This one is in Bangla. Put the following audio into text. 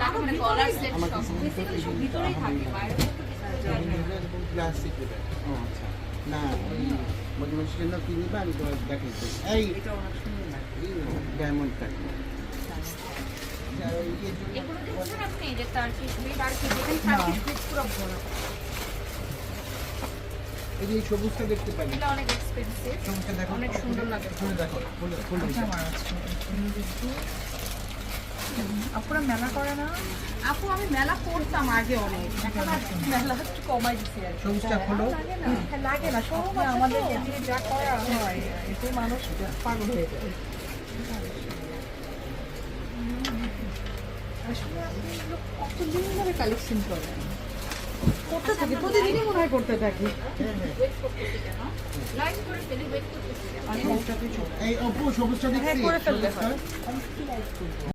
লাগে মানে কলার সেট আমার সব কাছে বেসিক্যালি সব ভিতরেই থাকে বাইরে প্লাস্টিক ও আচ্ছা না ওই মধুমাছির জন্য কি নিবা আমি তোমার দেখাই দিই এই এটা অনেক সুন্দর লাগে ডায়মন্ড কাট এগুলো দেখছেন আপনি যে টার্কিশ বিট আর কি যেখানে টার্কিশ বিট পুরো ভরা এই যে সবুজটা দেখতে পারি এটা অনেক এক্সপেন্সিভ সবুজটা দেখো অনেক সুন্দর লাগে খুলে দেখো খুলে এটা আমার আছে আপুরা মেলা করে না আপু আমি মেলা করতাম আগে অনেক এখন আর মেলা একটু কমাই দিছি আর কি। সবুজটা খোলো লাগে না লাগে না সব আমাদের এমনি যা করা হয় এতে মানুষ পাগল হয়ে যায় আসলে আপনি এগুলো কতদিন ধরে কালেকশন করেন করতে থাকি প্রতিদিনই মনে হয় করতে থাকি ওয়েট করতেছি কেন লাইন করে ফেলি ওয়েট করতেছি কেন এই অপু সবুজটা হ্যাঁ দেখছি করে ফেললে হয় সবুজটা